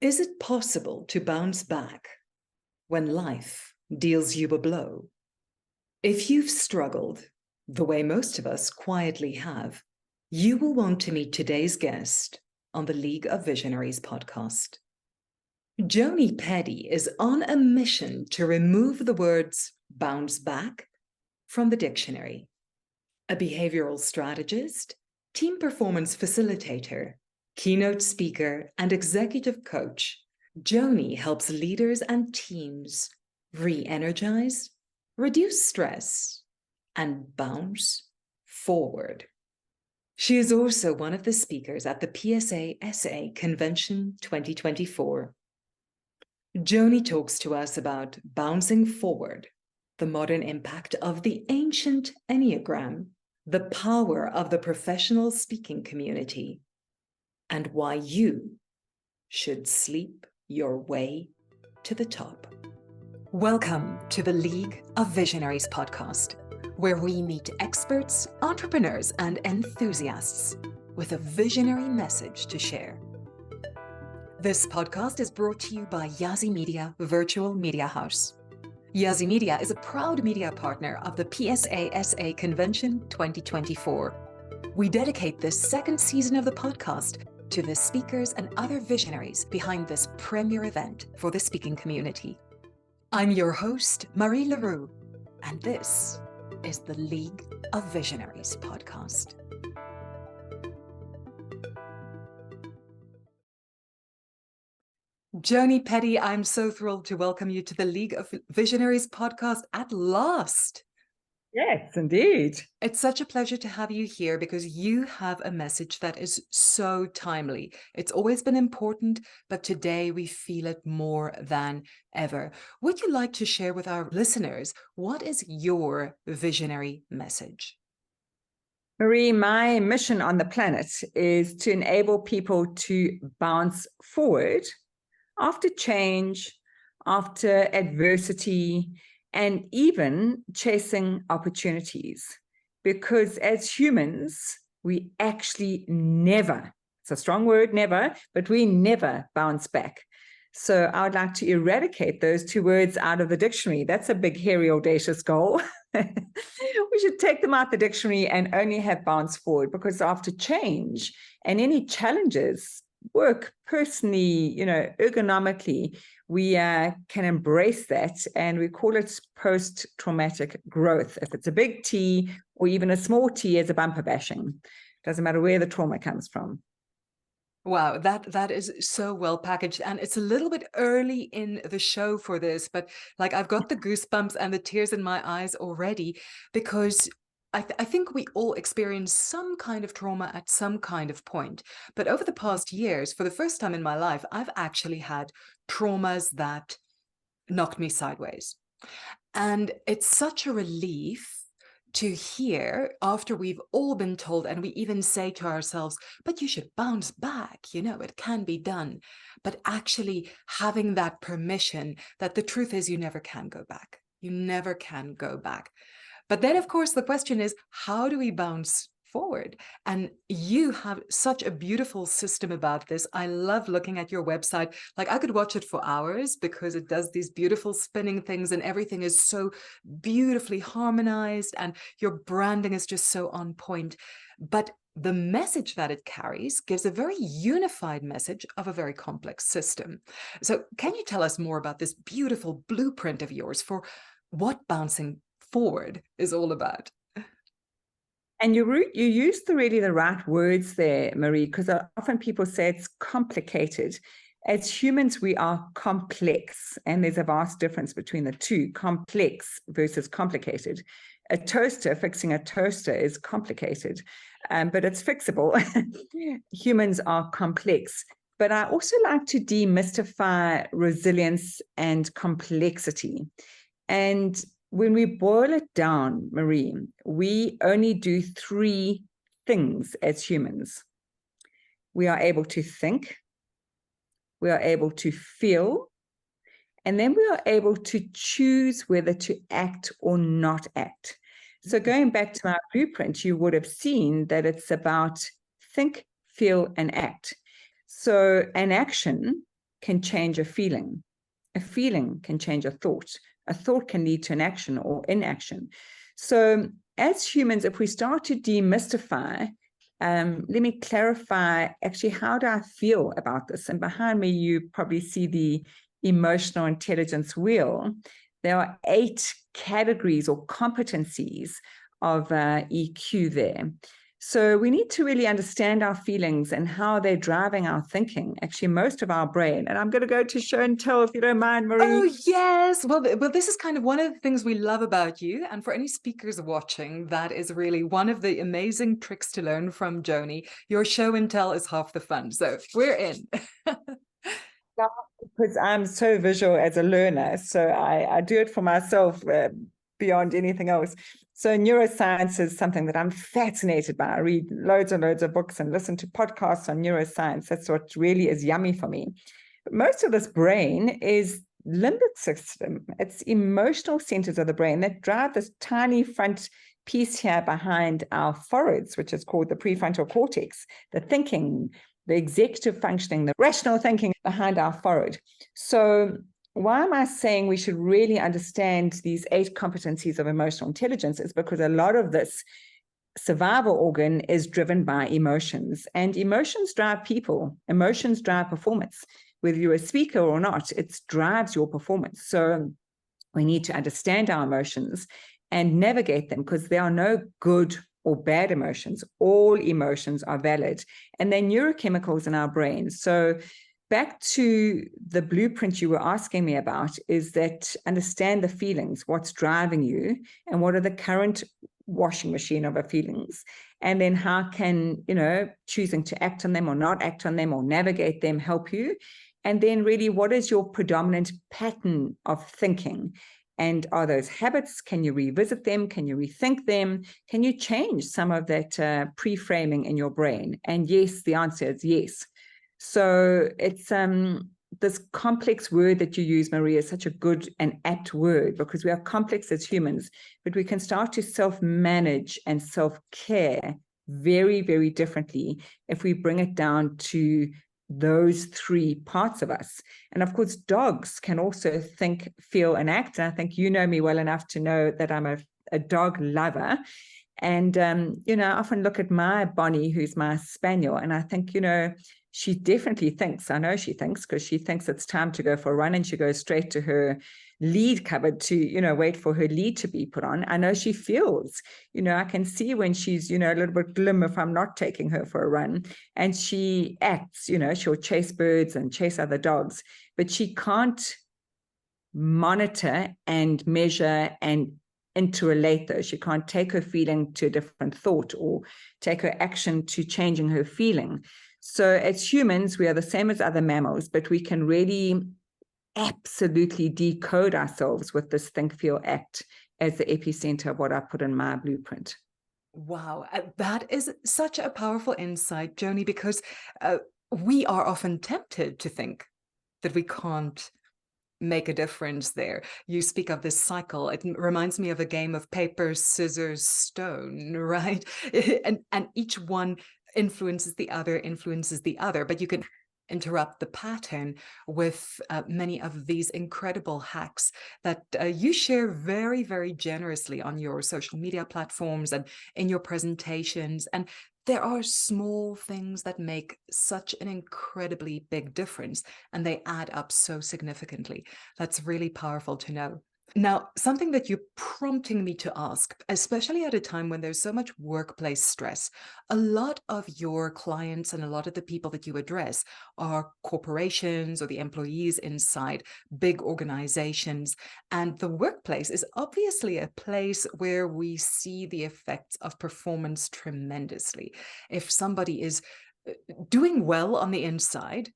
Is it possible to bounce back when life deals you a blow? If you've struggled, the way most of us quietly have, you will want to meet today's guest on the League of Visionaries podcast. Joni Peddie is on a mission to remove the words bounce back from the dictionary. A behavioural strategist, team performance facilitator, keynote speaker, and executive coach, Joni helps leaders and teams re-energize, reduce stress, and bounce forward. She is also one of the speakers at the PSASA Convention 2024. Joni talks to us about bouncing forward, the modern impact of the ancient enneagram, the power of the professional speaking community, and why you should sleep your way to the top. Welcome to the League of Visionaries podcast, where we meet experts, entrepreneurs, and enthusiasts with a visionary message to share. This podcast is brought to you by YaziMedia Virtual Media House. YaziMedia is a proud media partner of the PSASA Convention 2024. We dedicate this second season of the podcast to the speakers and other visionaries behind this premier event for the speaking community. I'm your host, Marie Leroux, and this is the League of Visionaries podcast. Joni Peddie, I'm so thrilled to welcome you to the League of Visionaries podcast at last. Yes, indeed. It's such a pleasure to have you here because you have a message that is so timely. It's always been important, but today we feel it more than ever. Would you like to share with our listeners, what is your visionary message? Marie, my mission on the planet is to enable people to bounce forward after change, after adversity, and even chasing opportunities. Because as humans, we actually never, it's a strong word, never, but we never bounce back. So I would like to eradicate those two words out of the dictionary. That's a big, hairy, audacious goal. We should take them out the dictionary and only have bounce forward, because after change and any challenges, work personally, ergonomically, we can embrace that, and we call it post-traumatic growth. If it's a big T or even a small T as a bumper bashing, doesn't matter where the trauma comes from. Wow, that is so well packaged, and it's a little bit early in the show for this, but like I've got the goosebumps and the tears in my eyes already, because I think we all experience some kind of trauma at some kind of point. But over the past years, for the first time in my life, I've actually had traumas that knocked me sideways. And it's such a relief to hear after we've all been told, and we even say to ourselves, but you should bounce back, it can be done. But actually having that permission that the truth is you never can go back. You never can go back. But then, of course, the question is, how do we bounce forward? And you have such a beautiful system about this. I love looking at your website. Like I could watch it for hours because it does these beautiful spinning things and everything is so beautifully harmonized and your branding is just so on point. But the message that it carries gives a very unified message of a very complex system. So can you tell us more about this beautiful blueprint of yours for what bouncing forward is all about? And you used really the right words there, Marie, because often people say it's complicated. As humans, we are complex, and there's a vast difference between the two, complex versus complicated. A toaster, fixing a toaster is complicated, but it's fixable. Humans are complex. But I also like to demystify resilience and complexity. And when we boil it down, Marie, we only do three things as humans. We are able to think, we are able to feel, and then we are able to choose whether to act or not act. So going back to my blueprint, you would have seen that it's about think, feel, and act. So an action can change a feeling. A feeling can change a thought. A thought can lead to an action or inaction. So as humans, if we start to demystify, let me clarify actually, how do I feel about this? And behind me, you probably see the emotional intelligence wheel. There are 8 categories or competencies of EQ there. So we need to really understand our feelings and how they're driving our thinking, actually most of our brain. And I'm going to go to show and tell, if you don't mind, Marie. Oh, yes. Well, this is kind of one of the things we love about you. And for any speakers watching, that is really one of the amazing tricks to learn from Joni. Your show and tell is half the fun. So we're in. Because I'm so visual as a learner, so I do it for myself beyond anything else. So neuroscience is something that I'm fascinated by. I read loads and loads of books and listen to podcasts on neuroscience. That's what really is yummy for me. But most of this brain is limbic system. It's emotional centers of the brain that drive this tiny front piece here behind our foreheads, which is called the prefrontal cortex, the thinking, the executive functioning, the rational thinking behind our forehead. So why am I saying we should really understand these 8 competencies of emotional intelligence? Is because a lot of this survival organ is driven by emotions, and emotions drive people. Emotions drive performance. Whether you're a speaker or not, it drives your performance. So we need to understand our emotions and navigate them, because there are no good or bad emotions. All emotions are valid, and they're neurochemicals in our brains. So back to the blueprint you were asking me about, is that understand the feelings, what's driving you, and what are the current washing machine of our feelings. And then how can, choosing to act on them or not act on them or navigate them help you? And then really, what is your predominant pattern of thinking? And are those habits? Can you revisit them? Can you rethink them? Can you change some of that pre-framing in your brain? And yes, the answer is yes. So it's this complex word that you use, Maria, is such a good and apt word, because we are complex as humans, but we can start to self-manage and self-care very, very differently if we bring it down to those 3 parts of us. And of course, dogs can also think, feel, and act. And I think you know me well enough to know that I'm a dog lover. And, I often look at my Bonnie, who's my spaniel, and I think, she definitely thinks, I know she thinks, because she thinks it's time to go for a run, and she goes straight to her lead cupboard to, wait for her lead to be put on. I know she feels, I can see when she's, a little bit glum if I'm not taking her for a run, and she acts, she'll chase birds and chase other dogs, but she can't monitor and measure and interrelate those. She can't take her feeling to a different thought or take her action to changing her feeling. So as humans, we are the same as other mammals, but we can really absolutely decode ourselves with this think, feel, act as the epicenter of what I put in my blueprint. Wow, that is such a powerful insight, Joni, because we are often tempted to think that we can't make a difference there. You speak of this cycle. It reminds me of a game of paper, scissors, stone, right? And each one influences the other, but you can interrupt the pattern with many of these incredible hacks that you share very, very generously on your social media platforms and in your presentations. And there are small things that make such an incredibly big difference, and they add up so significantly. That's really powerful to know. Now, something that you're prompting me to ask, especially at a time when there's so much workplace stress, a lot of your clients and a lot of the people that you address are corporations or the employees inside big organizations. And the workplace is obviously a place where we see the effects of performance tremendously. If somebody is doing well on the inside,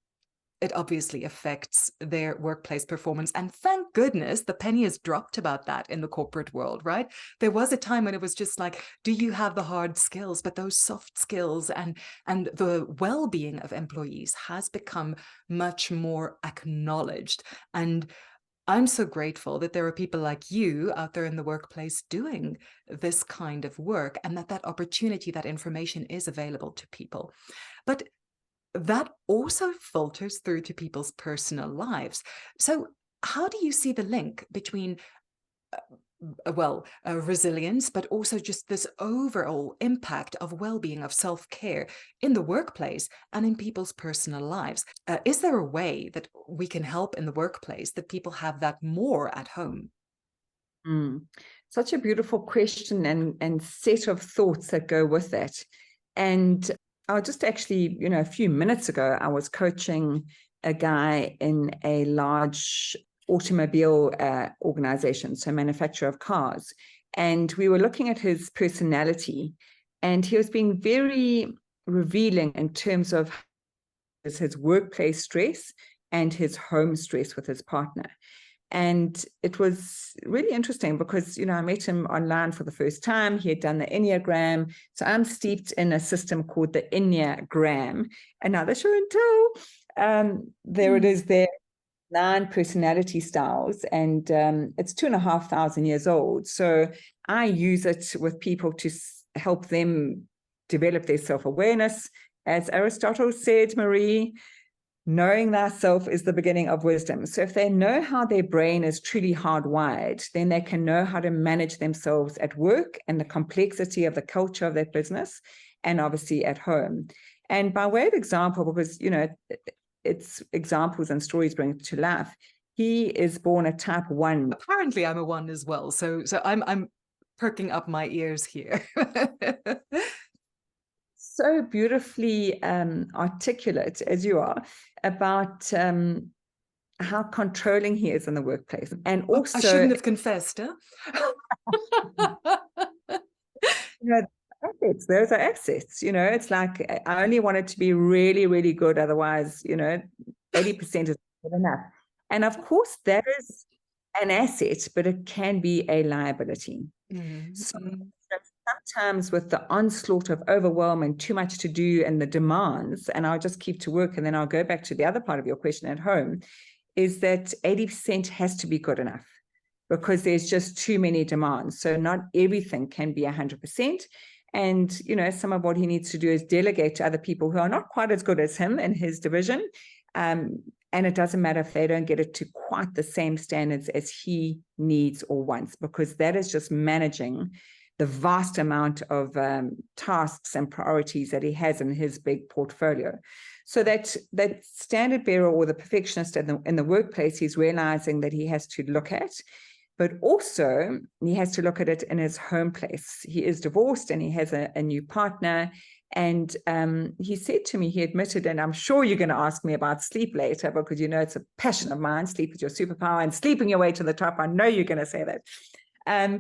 it obviously affects their workplace performance. And thank goodness the penny has dropped about that in the corporate world, right? There was a time when it was just like, do you have the hard skills? But those soft skills and the well-being of employees has become much more acknowledged. And I'm so grateful that there are people like you out there in the workplace doing this kind of work, and that opportunity, that information is available to people. But that also filters through to people's personal lives. So how do you see the link between resilience, but also just this overall impact of well-being, of self-care in the workplace and in people's personal lives? Is there a way that we can help in the workplace that people have that more at home? Such a beautiful question and set of thoughts that go with that. And I'll just actually, a few minutes ago, I was coaching a guy in a large automobile organization, so manufacturer of cars. And we were looking at his personality, and he was being very revealing in terms of his workplace stress and his home stress with his partner. And it was really interesting because, I met him online for the first time. He had done the enneagram. So I'm steeped in a system called the enneagram. And now the show and tell, there it is there, 9 personality styles. And it's 2,500 years old. So I use it with people to help them develop their self-awareness. As Aristotle said, Marie, knowing thyself is the beginning of wisdom. So if they know how their brain is truly hardwired, then they can know how to manage themselves at work and the complexity of the culture of their business, and obviously at home. And by way of example, because, it's examples and stories bring to life, he is born a type 1. Apparently I'm a 1 as well. So I'm perking up my ears here. So beautifully articulate as you are about how controlling he is in the workplace. And also, I shouldn't have confessed, huh? assets, those are assets. It's like, I only want it to be really, really good. Otherwise, 80% is good enough. And of course, that is an asset, but it can be a liability. Mm-hmm. So sometimes with the onslaught of overwhelm and too much to do and the demands, and I'll just keep to work and then I'll go back to the other part of your question at home, is that 80% has to be good enough because there's just too many demands. So not everything can be 100%. And, some of what he needs to do is delegate to other people who are not quite as good as him in his division. And it doesn't matter if they don't get it to quite the same standards as he needs or wants, because that is just managing the vast amount of tasks and priorities that he has in his big portfolio. So that standard bearer or the perfectionist in the workplace, he's realizing that he has to look at, but also he has to look at it in his home place. He is divorced and he has a new partner. And he said to me, he admitted, and I'm sure you're going to ask me about sleep later, because it's a passion of mine. Sleep is your superpower, and sleeping your way to the top. I know you're going to say that.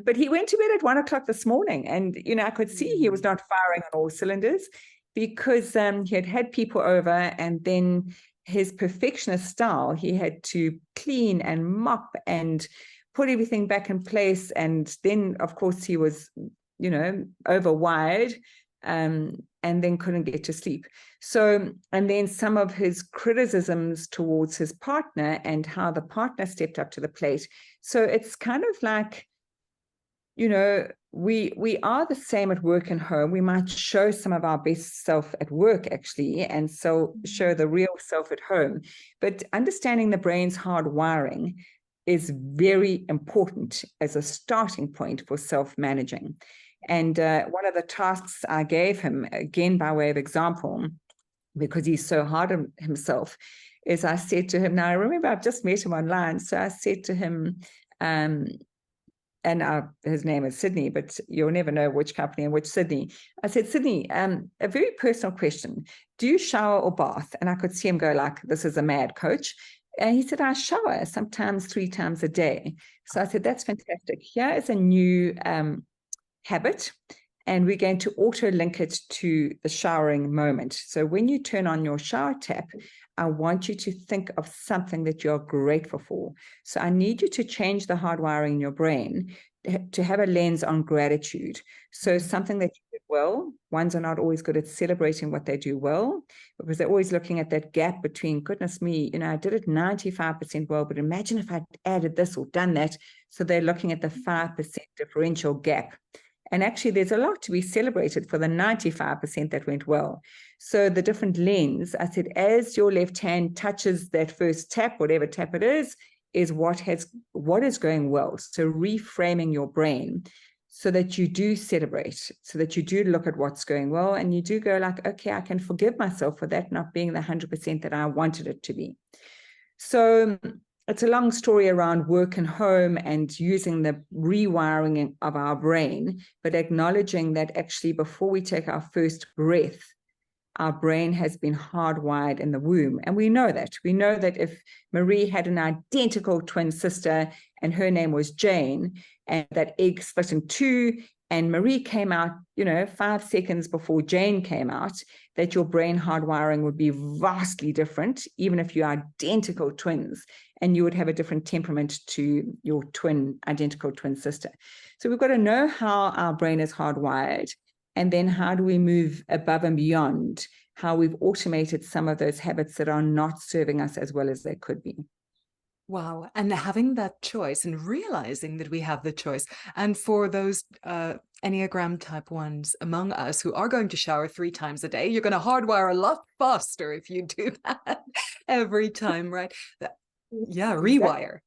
But he went to bed at 1 o'clock this morning, and I could see he was not firing on all cylinders because he had people over, and then his perfectionist style, he had to clean and mop and put everything back in place, and then of course he was overwired. And then couldn't get to sleep. So, and then some of his criticisms towards his partner and how the partner stepped up to the plate. So it's kind of like, we are the same at work and home. We might show some of our best self at work, actually, and so show the real self at home. But understanding the brain's hardwiring is very important as a starting point for self-managing. And one of the tasks I gave him, again, by way of example, because he's so hard on himself, is I said to him, now I remember I've just met him online. So I said to him, his name is Sydney, but you'll never know which company and which Sydney. I said, Sydney, a very personal question. Do you shower or bath? And I could see him go like, this is a mad coach. And he said, I shower sometimes 3 times a day. So I said, that's fantastic. Here is a new habit, and we're going to auto link it to the showering moment. So when you turn on your shower tap, I want you to think of something that you're grateful for. So I need you to change the hardwiring in your brain to have a lens on gratitude. So something that you did well. Ones are not always good at celebrating what they do well, because they're always looking at that gap between, goodness me, I did it 95% well, but imagine if I'd added this or done that. So they're looking at the 5% differential gap. And actually, there's a lot to be celebrated for the 95% that went well. So the different lens, I said, as your left hand touches that first tap, whatever tap it is what is going well. So reframing your brain so that you do celebrate, so that you do look at what's going well, and you do go like, okay, I can forgive myself for that not being the 100% that I wanted it to be. So it's a long story around work and home and using the rewiring of our brain, but acknowledging that actually before we take our first breath, our brain has been hardwired in the womb. And we know that. We know that if Marie had an identical twin sister and her name was Jane, and that egg split in two, and Marie came out, 5 seconds before Jane came out, that your brain hardwiring would be vastly different, even if you're identical twins, and you would have a different temperament to your identical twin sister. So we've got to know how our brain is hardwired, and then how do we move above and beyond how we've automated some of those habits that are not serving us as well as they could be. Wow. And having that choice and realizing that we have the choice. And for those Enneagram type 1s among us who are going to shower 3 times a day, you're going to hardwire a lot faster if you do that every time, right? Yeah, rewire.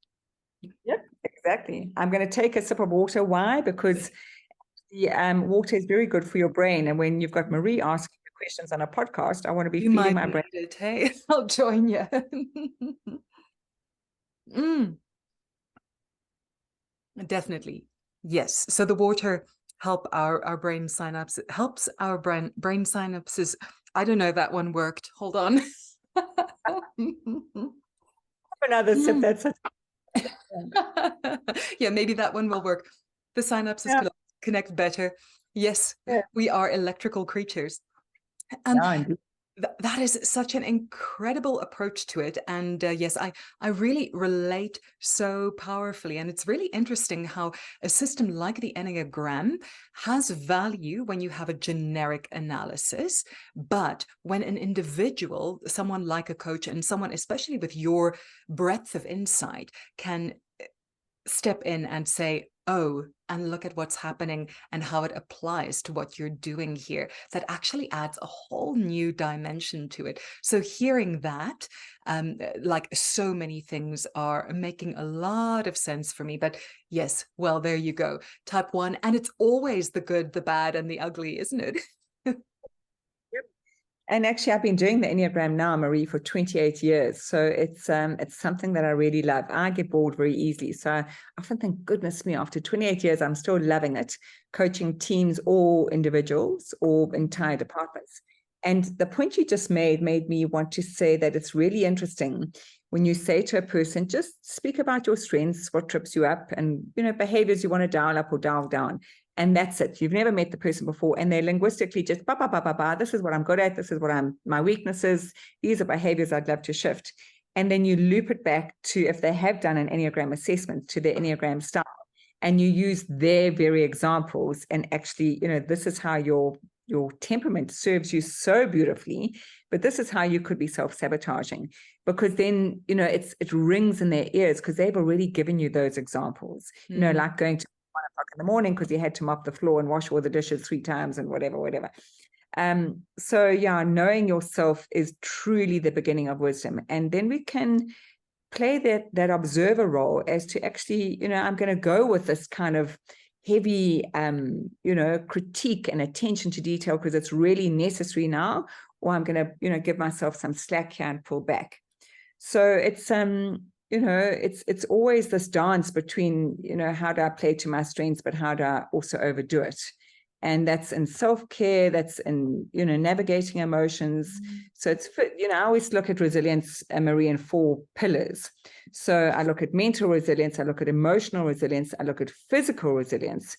Yep, exactly. I'm going to take a sip of water. Why? Because the water is very good for your brain. And when you've got Marie asking questions on a podcast, I want to be feeding my brain. It, hey, I'll join you. Definitely. Yes. So the water helps our brain synapses. I don't know if that one worked. Hold on. Another sip. That's yeah, maybe that one will work. The synapses connect better. Yes, we are electrical creatures. And that is such an incredible approach to it. And yes, I really relate so powerfully. And it's really interesting how a system like the Enneagram has value when you have a generic analysis. But when an individual, someone like a coach and someone, especially with your breadth of insight, can step in and say, oh, and look at what's happening and how it applies to what you're doing here, that actually adds a whole new dimension to it. So hearing that, like so many things are making a lot of sense for me. But yes, well, there you go. Type 1, and it's always the good, the bad, and the ugly, isn't it? And actually, I've been doing the Enneagram now, Marie, for 28 years. So it's something that I really love. I get bored very easily. So I often think, goodness me, after 28 years, I'm still loving it, coaching teams or individuals or entire departments. And the point you just made me want to say that it's really interesting when you say to a person, just speak about your strengths, what trips you up, and behaviors you want to dial up or dial down. And that's it. You've never met the person before, and they're linguistically just this is what I'm good at. This is what my weaknesses. These are behaviors I'd love to shift. And then you loop it back to, if they have done an Enneagram assessment, to their Enneagram style, and you use their very examples. And actually, this is how your temperament serves you so beautifully, but this is how you could be self-sabotaging, because then, it rings in their ears because they've already given you those examples, like going to 1 o'clock in the morning because you had to mop the floor and wash all the dishes 3 times and whatever. So yeah, knowing yourself is truly the beginning of wisdom. And then we can play that observer role as to actually, I'm going to go with this kind of heavy, critique and attention to detail because it's really necessary now, or I'm going to, give myself some slack here and pull back. So it's, it's always this dance between, how do I play to my strengths, but how do I also overdo it? And that's in self-care, that's in, navigating emotions. So it's, I always look at resilience, Marie, in 4 pillars. So I look at mental resilience, I look at emotional resilience, I look at physical resilience.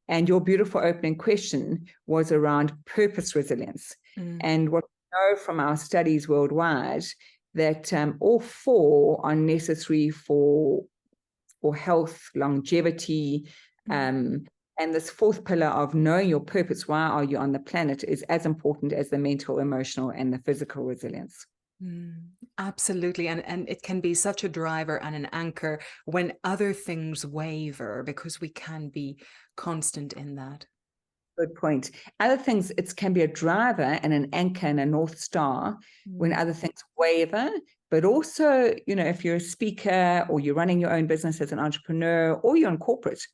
And your beautiful opening question was around purpose resilience. And what we know from our studies worldwide, that all 4 are necessary for health, longevity, and this 4th pillar of knowing your purpose, why are you on the planet, is as important as the mental, emotional, and the physical resilience. Absolutely. And it can be such a driver and an anchor when other things waver, because we can be constant in that. Good point. Other things, it can be a driver and an anchor and a North Star when other things waver. But also, if you're a speaker or you're running your own business as an entrepreneur or you're in corporate,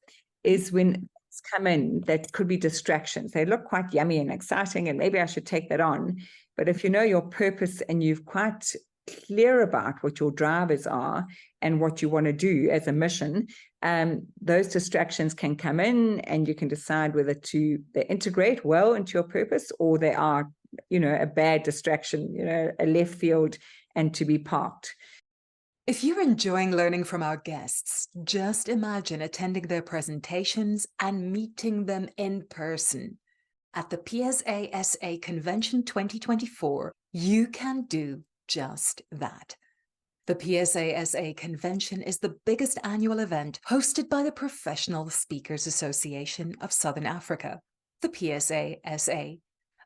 is when things come in that could be distractions. They look quite yummy and exciting, and maybe I should take that on. But if you know your purpose and you're quite clear about what your drivers are and what you want to do as a mission, those distractions can come in, and you can decide whether they integrate well into your purpose, or they are, a bad distraction, a left field, and to be parked. If you're enjoying learning from our guests, just imagine attending their presentations and meeting them in person. At the PSASA Convention 2024, you can do just that. The PSASA Convention is the biggest annual event hosted by the Professional Speakers Association of Southern Africa, the PSASA,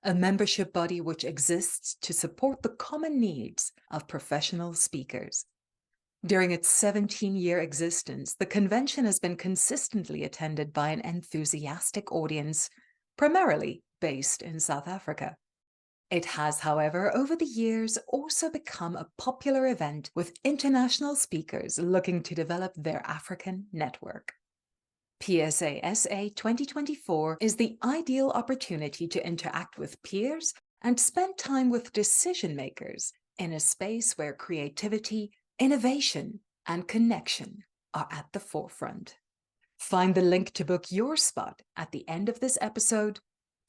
a membership body which exists to support the common needs of professional speakers. During its 17-year existence, the convention has been consistently attended by an enthusiastic audience, primarily based in South Africa. It has, however, over the years also become a popular event with international speakers looking to develop their African network. PSASA 2024 is the ideal opportunity to interact with peers and spend time with decision makers in a space where creativity, innovation, and connection are at the forefront. Find the link to book your spot at the end of this episode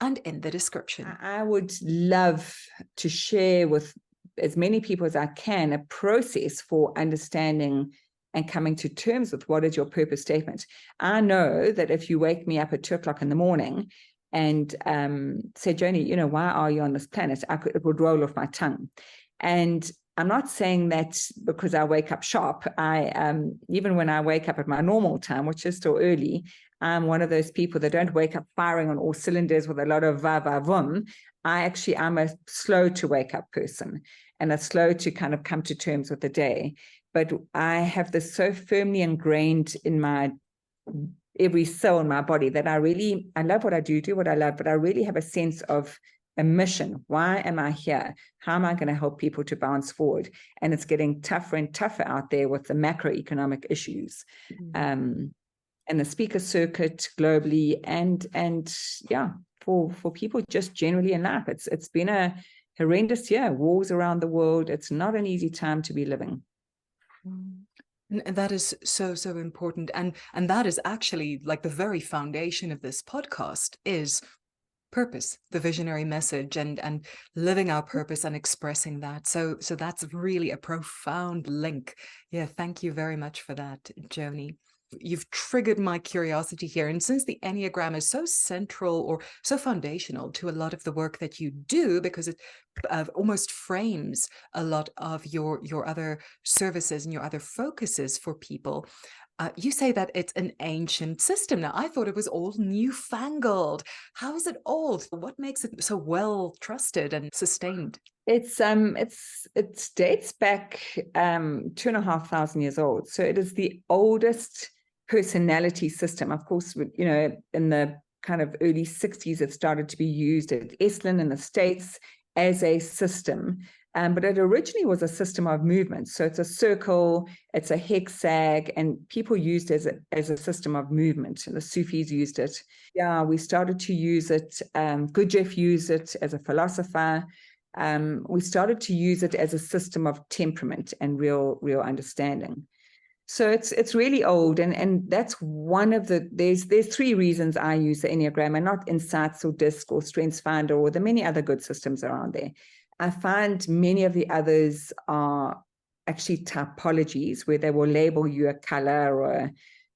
and in the description. I would love to share with as many people as I can a process for understanding and coming to terms with what is your purpose statement. I know that if you wake me up at 2:00 in the morning and say, Joni, why are you on this planet? It would roll off my tongue. And I'm not saying that because I wake up sharp. Even when I wake up at my normal time, which is still early, I'm one of those people that don't wake up firing on all cylinders with a lot of va-va-vum. I'm a slow to wake up person, and a slow to kind of come to terms with the day. But I have this so firmly ingrained in my every cell in my body that I love what I do what I love, but I really have a sense of a mission. Why am I here? How am I going to help people to bounce forward? And it's getting tougher and tougher out there with the macroeconomic issues. And the speaker circuit globally, and for people just generally in life. It's been a horrendous year, wars around the world. It's not an easy time to be living. And that is so important. And that is actually like the very foundation of this podcast is purpose, the visionary message, and living our purpose and expressing that. So that's really a profound link. Yeah, thank you very much for that, Joni. You've triggered my curiosity here. And since the Enneagram is so central or so foundational to a lot of the work that you do, because it almost frames a lot of your other services and your other focuses for people, you say that it's an ancient system. Now, I thought it was all newfangled. How is it old? What makes it so well trusted and sustained? It dates back 2,500 years old. So it is the oldest personality system. Of course, in the kind of early 60s, it started to be used at Esalen in the States as a system. But it originally was a system of movement. So it's a circle, it's a hexag, and people used it as a system of movement. The Sufis used it. Yeah, we started to use it. Gurdjieff used it as a philosopher. We started to use it as a system of temperament and real understanding. So it's really old, and that's one of there's 3 reasons I use the Enneagram, and not Insights or DISC or StrengthsFinder or the many other good systems around there. I find many of the others are actually typologies where they will label you a color or,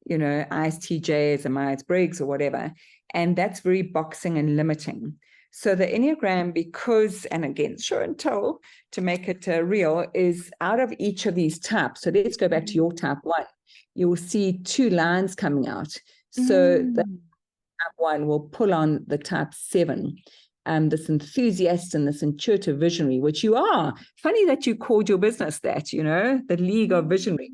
ISTJ as a Myers-Briggs or whatever. And that's very boxing and limiting. So the Enneagram, because, and again, show and tell to make it real, is out of each of these types. So let's go back to your type 1. You will see 2 lines coming out. So the type 1 will pull on the type 7. This enthusiast and this intuitive visionary, which you are. Funny that you called your business that, the League of Visionaries.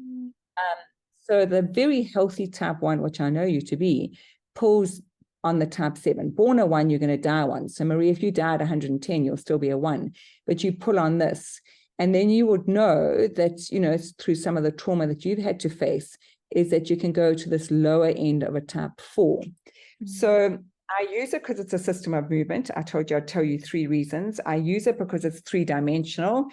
So the very healthy type 1, which I know you to be, pulls on the type 7. Born a 1, you're going to die a 1. So Marie, if you died 110, you'll still be a 1. But you pull on this, and then you would know that, you know, through some of the trauma that you've had to face, is that you can go to this lower end of a type 4. Mm-hmm. So I use it because it's a system of movement. I told you I'd tell you 3 reasons. I use it because it's 3-dimensional.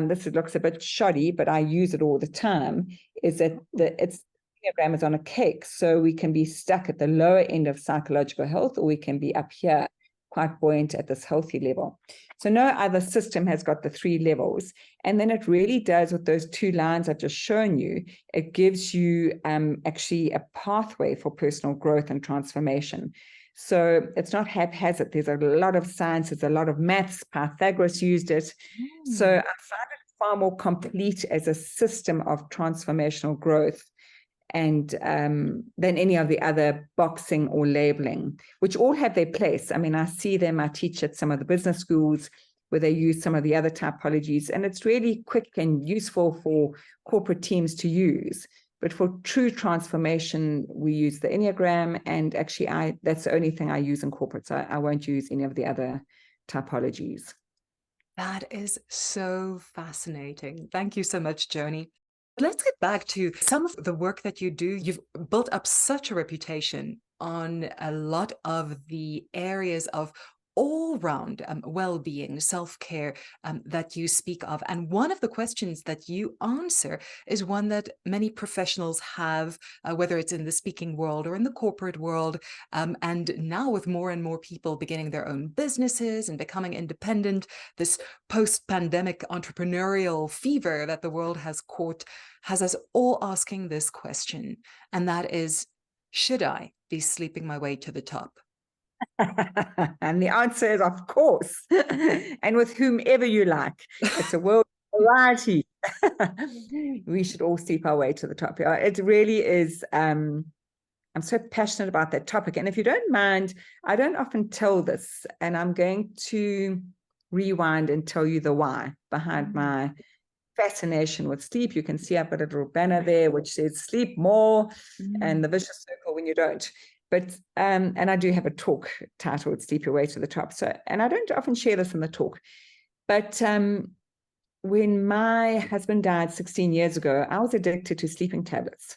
This looks a bit shoddy, but I use it all the time, is that it's enneagram is on a cake. So we can be stuck at the lower end of psychological health, or we can be up here, quite buoyant at this healthy level. So no other system has got the 3 levels. And then it really does, with those 2 lines I've just shown you, it gives you actually a pathway for personal growth and transformation. So it's not haphazard. There's a lot of science, there's a lot of maths. Pythagoras used it. So I find it far more complete as a system of transformational growth and than any of the other boxing or labeling, which all have their place. I mean, I see them, I teach at some of the business schools where they use some of the other typologies, and it's really quick and useful for corporate teams to use. But for true transformation, we use the enneagram, and actually that's the only thing I use in corporate. So I won't use any of the other typologies. That is so fascinating. Thank you so much, Joni. Let's get back to some of the work that you do. You've built up such a reputation on a lot of the areas of all-round well-being, self-care that you speak of. And one of the questions that you answer is one that many professionals have, whether it's in the speaking world or in the corporate world. And now with more and more people beginning their own businesses and becoming independent, this post-pandemic entrepreneurial fever that the world has caught has us all asking this question. And that is, should I be sleeping my way to the top? And the answer is, of course, and with whomever you like. It's a world of variety. We should all sleep our way to the top. It really is. I'm so passionate about that topic. And if you don't mind, I don't often tell this, and I'm going to rewind and tell you the why behind my fascination with sleep. You can see I've got a little banner there which says sleep more and the vicious circle when you don't. But and I do have a talk titled Sleep Your Way to the Top. So, and I don't often share this in the talk, but when my husband died 16 years ago, I was addicted to sleeping tablets,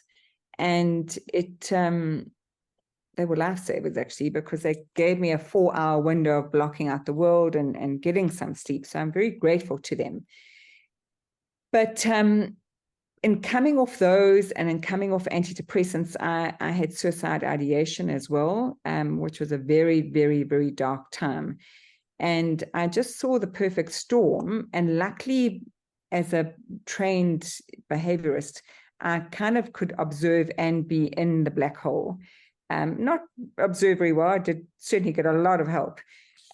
and they were lifesavers actually, because they gave me a 4-hour window of blocking out the world and getting some sleep. So I'm very grateful to them. But in coming off those and in coming off antidepressants, I had suicide ideation as well, which was a very, very, very dark time. And I just saw the perfect storm. And luckily, as a trained behaviorist, I kind of could observe and be in the black hole. Not observe very well. I did certainly get a lot of help.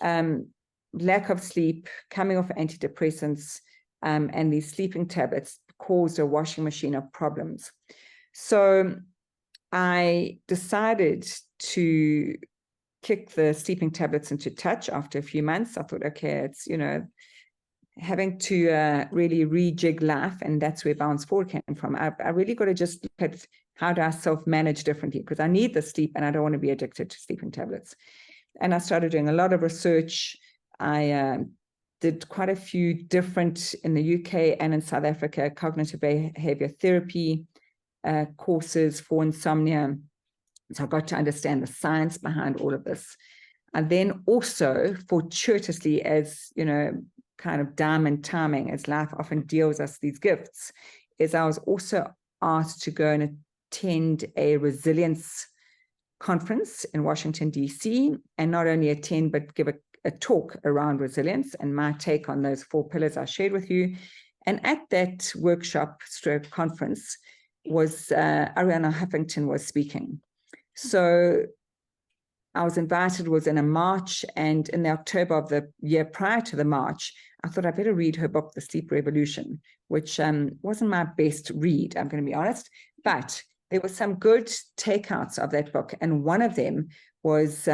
Lack of sleep, coming off antidepressants, and these sleeping tablets caused a washing machine of problems. So I decided to kick the sleeping tablets into touch after a few months. I thought, okay, it's, you know, having to really rejig life, and that's where Bounce Forward came from. I really got to just look at how do I self-manage differently, because I need the sleep and I don't want to be addicted to sleeping tablets. And I started doing a lot of research. I did quite a few different, in the UK and in South Africa, cognitive behavior therapy courses for insomnia. So I got to understand the science behind all of this. And then also, fortuitously, as you know, kind of diamond timing, as life often deals us these gifts, is I was also asked to go and attend a resilience conference in Washington, DC, and not only attend, but give a talk around resilience and my take on those 4 pillars I shared with you. And at that workshop stroke conference was Arianna Huffington was speaking. So I was invited, was in a March, and in the October of the year prior to the March, I thought I better read her book, The Sleep Revolution, which wasn't my best read, I'm going to be honest, but there were some good takeouts of that book. And one of them was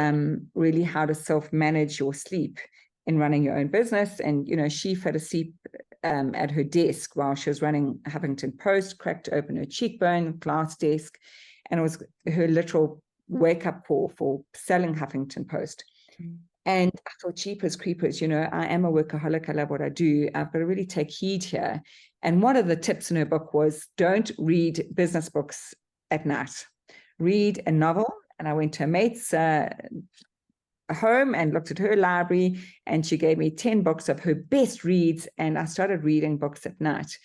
really how to self-manage your sleep in running your own business. And, you know, she fell asleep at her desk while she was running Huffington Post, cracked open her cheekbone, glass desk, and it was her literal wake-up call for selling Huffington Post. And I thought, jeepers creepers, you know, I am a workaholic. I love what I do. I've got to really take heed here. And one of the tips in her book was, don't read business books at night. Read a novel. And I went to a mate's home and looked at her library, and she gave me 10 books of her best reads. And I started reading books at night.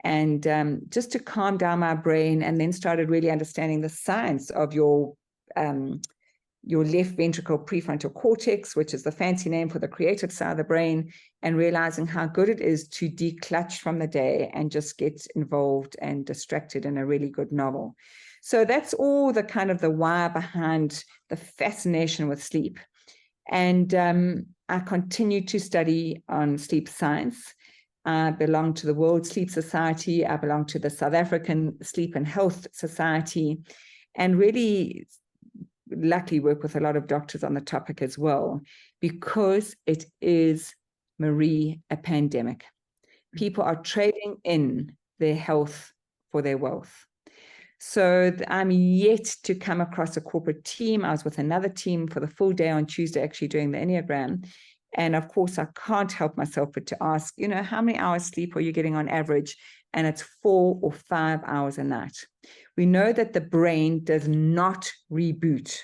And just to calm down my brain, and then started really understanding the science of your left ventricle prefrontal cortex, which is the fancy name for the creative side of the brain, and realizing how good it is to declutch from the day and just get involved and distracted in a really good novel. So that's all the kind of the why behind the fascination with sleep. And I continue to study on sleep science. I belong to the World Sleep Society. I belong to the South African Sleep and Health Society, and really luckily work with a lot of doctors on the topic as well, because it is, Marie, a pandemic. People are trading in their health for their wealth. So I'm yet to come across a corporate team. I was with another team for the full day on Tuesday, actually doing the enneagram. And of course, I can't help myself but to ask, you know, how many hours sleep are you getting on average? And it's 4 or 5 hours a night. We know that the brain does not reboot,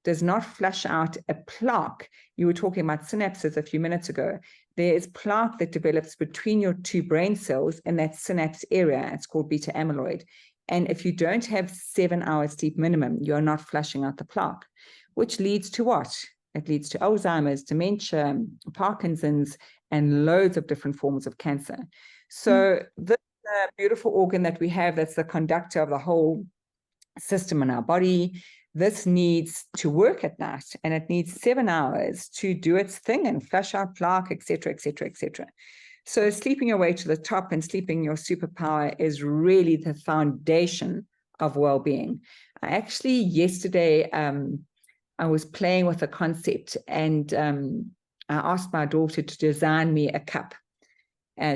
does not flush out a plaque. You were talking about synapses a few minutes ago. There is plaque that develops between your two brain cells in that synapse area. It's called beta amyloid. And if you don't have 7 hours sleep minimum, you're not flushing out the plaque, which leads to what? It leads to Alzheimer's, dementia, Parkinson's, and loads of different forms of cancer. So this beautiful organ that we have, that's the conductor of the whole system in our body, this needs to work at night, and it needs 7 hours to do its thing and flush out plaque, etc., etc., etc. So sleeping your way to the top and sleeping your superpower is really the foundation of well-being. I actually, yesterday, I was playing with a concept, and I asked my daughter to design me a cup.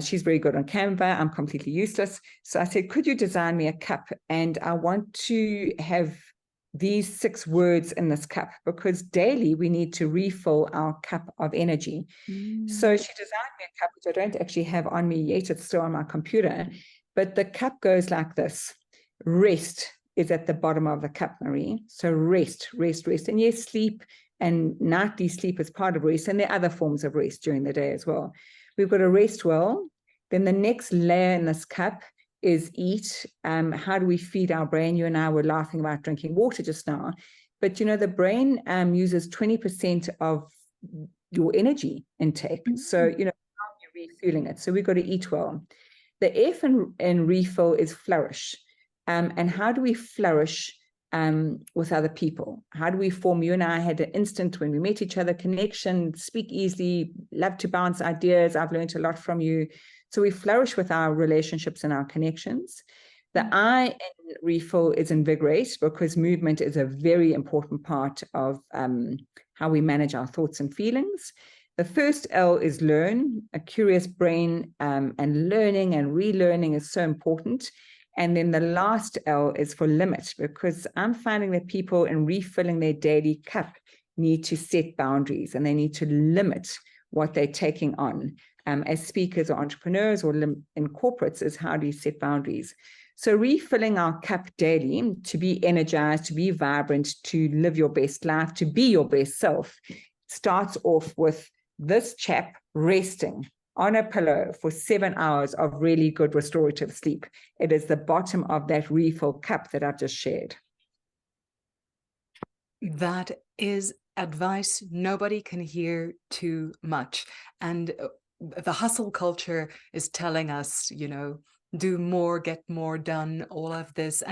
She's very good on Canva. I'm completely useless. So I said, could you design me a cup? And I want to have these 6 words in this cup, because daily we need to refill our cup of energy. So she designed me a cup, which I don't actually have on me yet. It's still on my computer. But the cup goes like this. Rest is at the bottom of the cup, Marie. So rest, rest, rest. And yes, sleep and nightly sleep is part of rest. And there are other forms of rest during the day as well. We've got to rest well. Then the next layer in this cup is eat. How do we feed our brain? You and I were laughing about drinking water just now. But, you know, the brain uses 20% of your energy intake. So, you know, how are you refueling it? So we've got to eat well. The F in refill is flourish. And how do we flourish with other people? How do we form? You and I had an instant when we met each other, connection, speak easily, love to bounce ideas. I've learned a lot from you. So we flourish with our relationships and our connections. The I in refill is invigorate, because movement is a very important part of how we manage our thoughts and feelings. The first L is learn. A curious brain and learning and relearning is so important. And then the last L is for limit, because I'm finding that people in refilling their daily cup need to set boundaries, and they need to limit what they're taking on. As speakers or entrepreneurs or in corporates, is how do you set boundaries? So refilling our cup daily to be energized, to be vibrant, to live your best life, to be your best self, starts off with this chap resting on a pillow for 7 hours of really good restorative sleep. It is the bottom of that refill cup that I've just shared. That is advice nobody can hear too much. And the hustle culture is telling us, you know, do more, get more done, all of this.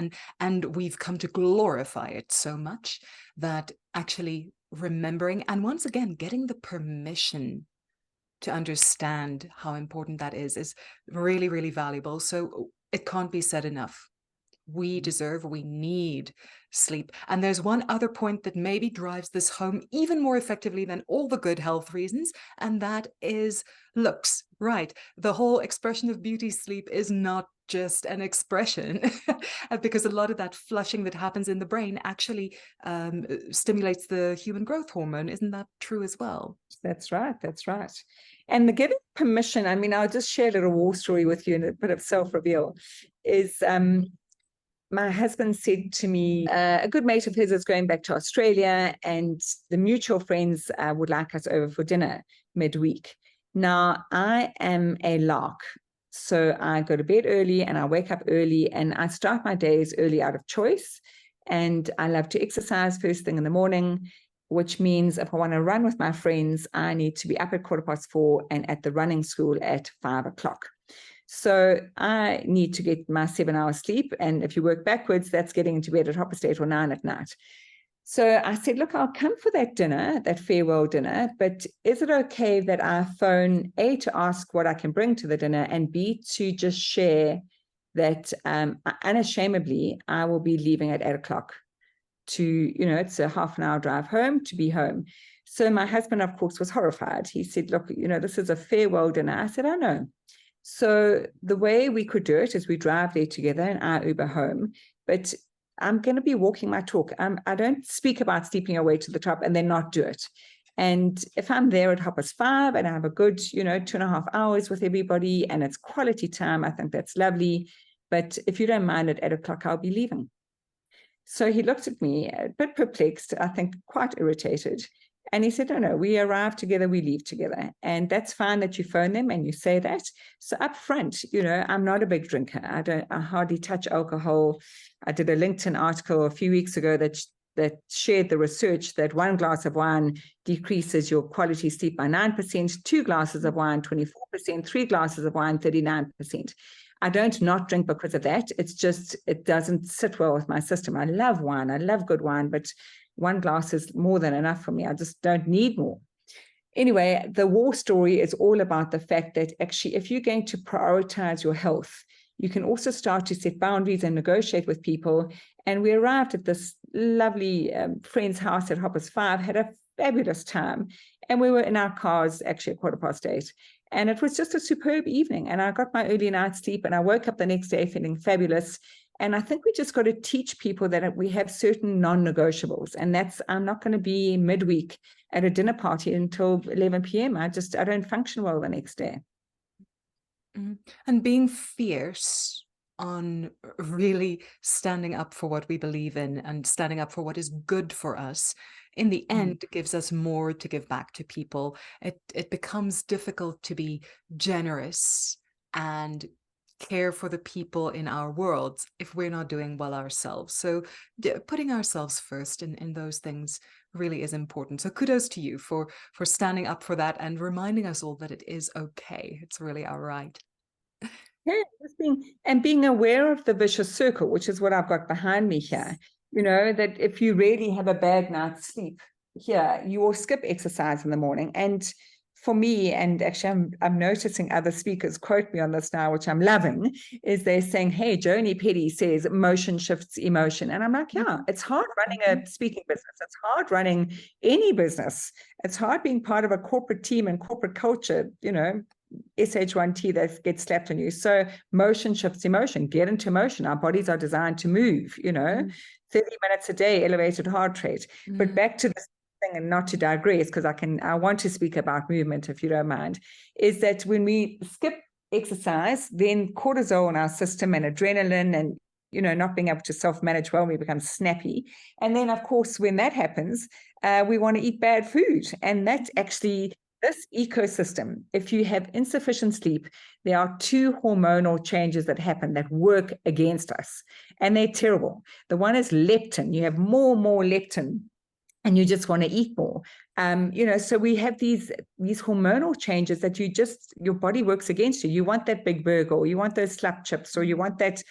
And we've come to glorify it so much that actually remembering, and once again, getting the permission to understand how important that is really, really valuable. So it can't be said enough. We deserve, we need sleep. And there's one other point that maybe drives this home even more effectively than all the good health reasons, and that is looks. right. The whole expression of beauty sleep is not just an expression, because a lot of that flushing that happens in the brain actually stimulates the human growth hormone. Isn't that true as well? That's right. That's right. And the giving permission, I mean, I'll just share a little war story with you and a bit of self-reveal, is my husband said to me, a good mate of his is going back to Australia and the mutual friends would like us over for dinner midweek. Now, I am a lark. So I go to bed early and I wake up early and I start my days early out of choice. And I love to exercise first thing in the morning, which means if I want to run with my friends, I need to be up at 4:15 and at the running school at 5 o'clock. So I need to get my 7 hours sleep. And if you work backwards, that's getting into bed at 8:30 or 9 at night. So I said, look, I'll come for that dinner, that farewell dinner, but is it okay that I phone A, to ask what I can bring to the dinner, and B, to just share that unashamedly I will be leaving at 8 o'clock to, it's a half an hour drive home to be home. So my husband, of course, was horrified. He said, look, this is a farewell dinner. I said, I know. So the way we could do it is we drive there together and I Uber home, but I'm going to be walking my talk. I don't speak about sleeping away to the top and then not do it. And if I'm there at 5:30 and I have a good, 2.5 hours with everybody and it's quality time, I think that's lovely. But if you don't mind, at 8 o'clock, I'll be leaving. So he looked at me a bit perplexed, I think quite irritated. And he said, no, we arrive together, we leave together. And that's fine that you phone them and you say that. So up front, I'm not a big drinker. I hardly touch alcohol. I did a LinkedIn article a few weeks ago that shared the research that 1 glass of wine decreases your quality sleep by 9%, 2 glasses of wine, 24%, 3 glasses of wine, 39%. I don't not drink because of that. It's just, it doesn't sit well with my system. I love wine. I love good wine, but 1 glass is more than enough for me. I just don't need more. Anyway, the war story is all about the fact that actually, if you're going to prioritize your health, you can also start to set boundaries and negotiate with people. And we arrived at this lovely friend's house at 5:30, had a fabulous time. And we were in our cars actually at 8:15. And it was just a superb evening. And I got my early night sleep and I woke up the next day feeling fabulous. And I think we just got to teach people that we have certain non-negotiables. And that's, I'm not going to be midweek at a dinner party until 11 p.m. I don't function well the next day. And being fierce on really standing up for what we believe in and standing up for what is good for us, in the end, gives us more to give back to people. It becomes difficult to be generous and care for the people in our world if we're not doing well ourselves. So putting ourselves first in those things really is important. So kudos to you for standing up for that and reminding us all that it is okay. It's really all right. Yeah, being aware of the vicious circle, which is what I've got behind me here. That if you really have a bad night's sleep here, you will skip exercise in the morning. And for me, and actually I'm noticing other speakers quote me on this now, which I'm loving, is they're saying, hey, Joni Peddie says motion shifts emotion. And I'm like, yeah, it's hard running a speaking business. It's hard running any business. It's hard being part of a corporate team and corporate culture, SH1T that gets slapped on you. So motion shifts emotion, get into motion. Our bodies are designed to move, 30 minutes a day, elevated heart rate. But back to this thing, and not to digress, because I want to speak about movement, if you don't mind, is that when we skip exercise, then cortisol in our system and adrenaline and, not being able to self-manage well, we become snappy. And then, of course, when that happens, we want to eat bad food. And that's actually this ecosystem. If you have insufficient sleep, there are 2 hormonal changes that happen that work against us, and they're terrible. The one is leptin. You have more leptin, and you just want to eat more. So we have these hormonal changes that your body works against you. You want that big burger, or you want those slap chips, or you want that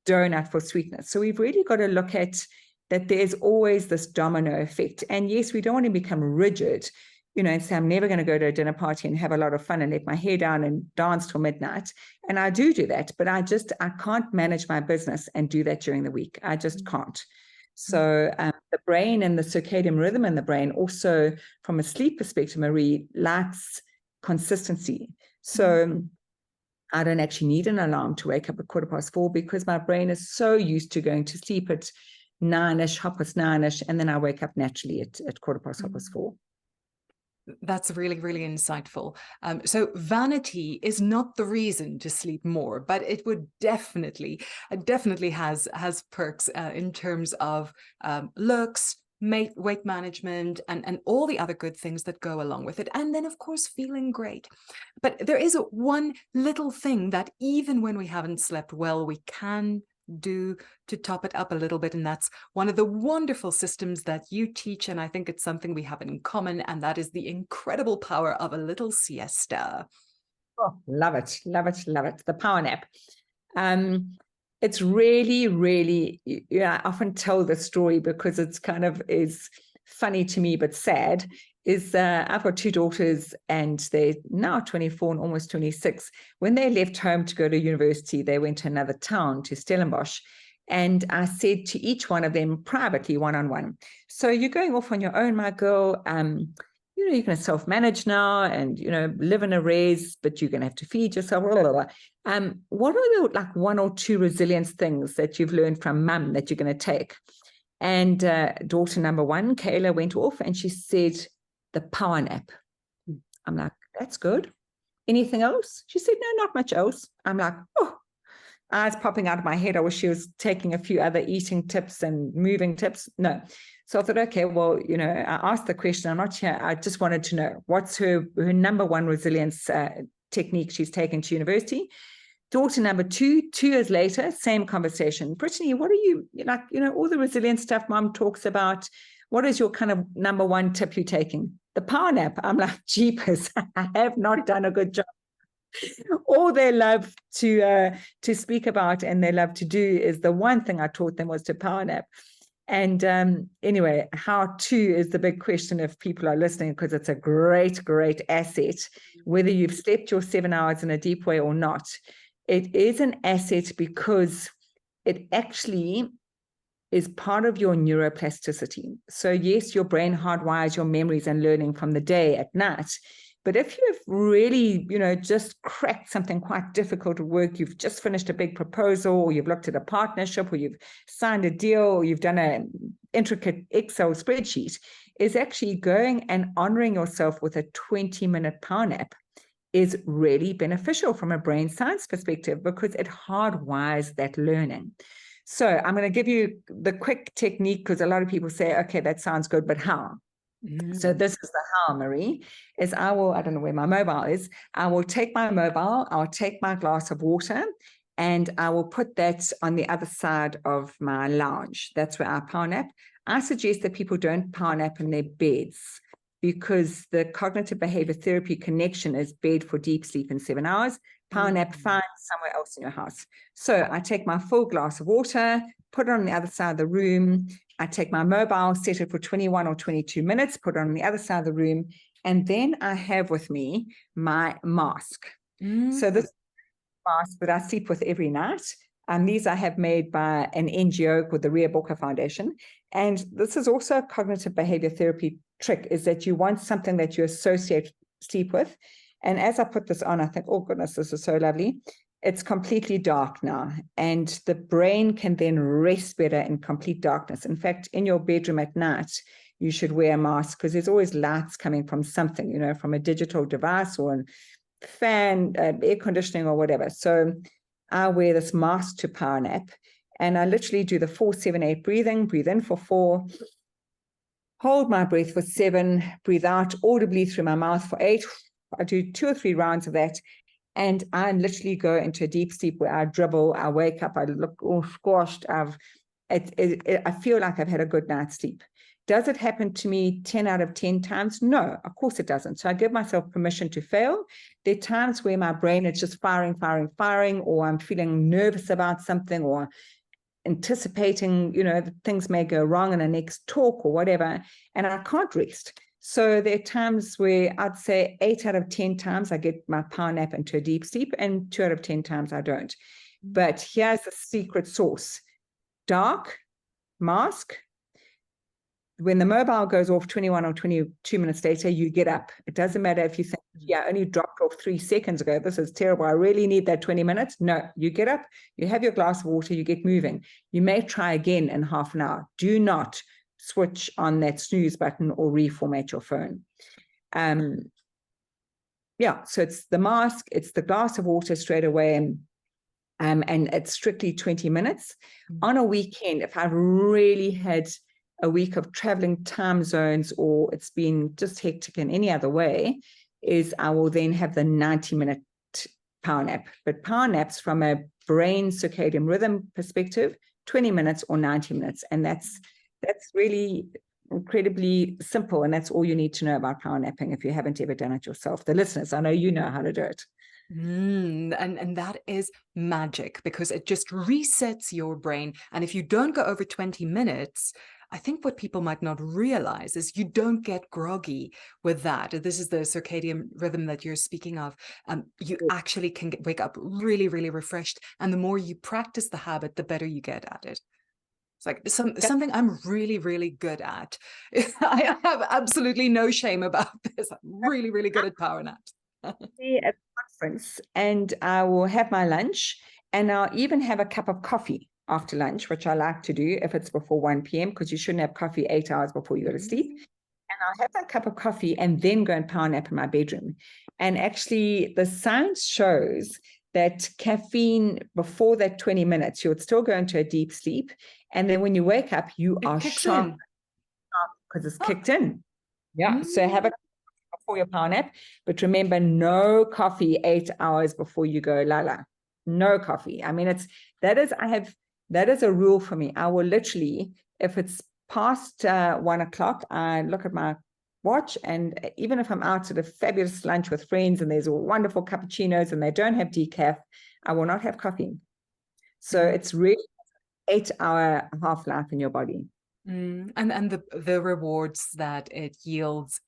donut for sweetness. So we've really got to look at that there's always this domino effect. And yes, we don't want to become rigid, and say, I'm never going to go to a dinner party and have a lot of fun and let my hair down and dance till midnight. And I do that, but I can't manage my business and do that during the week. I just can't. So the brain and the circadian rhythm in the brain also, from a sleep perspective, Marie, likes consistency. So I don't actually need an alarm to wake up at 4:15 because my brain is so used to going to sleep at 9ish, 9:30, and then I wake up naturally at 4:15. That's really, really insightful. So vanity is not the reason to sleep more, but it would definitely has perks in terms of looks, weight management, and all the other good things that go along with it. And then, of course, feeling great. But there is one little thing that even when we haven't slept well, we can do to top it up a little bit, and that's one of the wonderful systems that you teach, and I think it's something we have in common, and that is the incredible power of a little siesta. Oh, love it, love it, love it. The power nap. It's really, really, I often tell the story because it's kind of is funny to me, but sad. I've got 2 daughters and they're now 24 and almost 26. When they left home to go to university, they went to another town, to Stellenbosch. And I said to each one of them privately, one-on-one, so you're going off on your own, my girl. You're going to self-manage now and, live in a res, but you're going to have to feed yourself. Blah, blah, blah. What are the 1 or 2 resilience things that you've learned from mum that you're going to take? And daughter number 1, Kayla, went off and she said, the power nap. I'm like, that's good. Anything else? She said, no, not much else. I'm like, oh, eyes popping out of my head. I wish she was taking a few other eating tips and moving tips. No. So I thought, okay, well, I asked the question. I'm not sure. I just wanted to know what's her number 1 resilience technique she's taken to university. Daughter number 2, 2 years later, same conversation. Brittany, what are you all the resilience stuff mom talks about? What is your kind of number 1 tip you're taking? The power nap. I'm like, jeepers, I have not done a good job. All they love to speak about and they love to do is the one thing I taught them was to power nap. And anyway, how to is the big question if people are listening, because it's a great, great asset, whether you've slept your 7 hours in a deep way or not. It is an asset because it actually is part of your neuroplasticity. So yes, your brain hardwires your memories and learning from the day at night. But if you've really, just cracked something quite difficult at work, you've just finished a big proposal, or you've looked at a partnership, or you've signed a deal, or you've done an intricate Excel spreadsheet, is actually going and honoring yourself with a 20-minute power nap is really beneficial from a brain science perspective because it hardwires that learning. So I'm going to give you the quick technique because a lot of people say, okay, that sounds good, but how? So this is the how, Marie, is I don't know where my mobile is. I will take my mobile, I'll take my glass of water, and I will put that on the other side of my lounge. That's where I power nap. I suggest that people don't power nap in their beds because the cognitive behavior therapy connection is bed for deep sleep in 7 hours. Power nap, find somewhere else in your house. So I take my full glass of water, put it on the other side of the room. I take my mobile, set it for 21 or 22 minutes, put it on the other side of the room. And then I have with me my mask. So this mask that I sleep with every night. These I have made by an NGO called the Ria Boka Foundation. And this is also a cognitive behavior therapy trick, is that you want something that you associate sleep with. And as I put this on, I think, oh goodness, this is so lovely. It's completely dark now. And the brain can then rest better in complete darkness. In fact, in your bedroom at night, you should wear a mask because there's always lights coming from something, from a digital device or a fan, air conditioning or whatever. So I wear this mask to power nap. And I literally do the 4-7-8 breathing, breathe in for 4, hold my breath for 7, breathe out audibly through my mouth for 8. I do 2 or 3 rounds of that. And I literally go into a deep sleep where I dribble, I wake up, I look all squashed. I feel like I've had a good night's sleep. Does it happen to me 10 out of 10 times? No, of course it doesn't. So I give myself permission to fail. There are times where my brain is just firing, or I'm feeling nervous about something or anticipating, that things may go wrong in a next talk or whatever, and I can't rest. So there are times where I'd say 8 out of 10 times I get my power nap into a deep sleep, and 2 out of 10 times I don't. But here's the secret sauce. Dark, mask. When the mobile goes off 21 or 22 minutes later, you get up. It doesn't matter if you think yeah, only dropped off 3 seconds ago. This is terrible. I really need that 20 minutes. No, you get up, you have your glass of water, you get moving. You may try again in half an hour. Do not switch on that snooze button or reformat your phone. Yeah, so it's the mask, it's the glass of water straight away, and it's strictly 20 minutes. On a weekend, if I've really had a week of traveling time zones or it's been just hectic in any other way, is I will then have the 90-minute power nap. But power naps from a brain circadian rhythm perspective, 20 minutes or 90 minutes. And that's really incredibly simple. And that's all you need to know about power napping if you haven't ever done it yourself. The listeners, I know you know how to do it. And that is magic, because it just resets your brain. And if you don't go over 20 minutes, I think what people might not realize is you don't get groggy with that. This is the circadian rhythm that you're speaking of. You actually can wake up really, really refreshed. And the more you practice the habit, the better you get at it. It's like something I'm really, really good at. I have absolutely no shame about this. I'm really, really good at power naps. At the conference, and I will have my lunch, and I'll even have a cup of coffee after lunch, which I like to do if it's before 1 p.m. because you shouldn't have coffee 8 hours before you go to sleep. And I'll have that cup of coffee and then go and power nap in my bedroom. And actually, the science shows that caffeine before that 20 minutes, you would still go into a deep sleep. And then when you wake up, you are sharp because it's kicked in. Yeah. So have a before your power nap, but remember, no coffee 8 hours before you go lala. No coffee. I mean, that is a rule for me. I will literally, if it's past 1 o'clock, I look at my watch, and even if I'm out at a fabulous lunch with friends and there's a wonderful cappuccinos and they don't have decaf, I will not have coffee. So it's really 8-hour half-life in your body. And the rewards that it yields